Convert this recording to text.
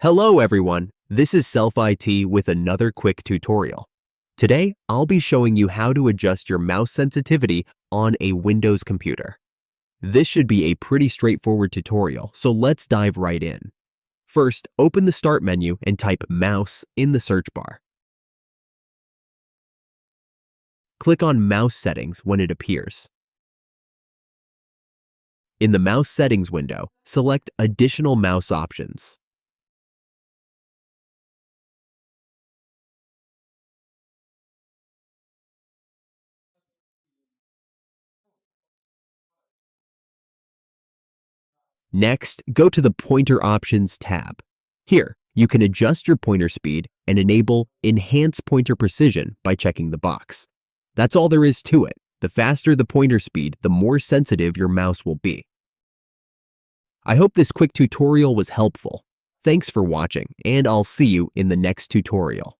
Hello everyone, this is Self IT with another quick tutorial. Today, I'll be showing you how to adjust your mouse sensitivity on a Windows computer. This should be a pretty straightforward tutorial, so let's dive right in. First, open the Start menu and type Mouse in the search bar. Click on Mouse Settings when it appears. In the Mouse Settings window, select Additional Mouse Options. Next, go to the Pointer Options tab. Here, you can adjust your pointer speed and enable Enhance Pointer Precision by checking the box. That's all there is to it. The faster the pointer speed, the more sensitive your mouse will be. I hope this quick tutorial was helpful. Thanks for watching, and I'll see you in the next tutorial.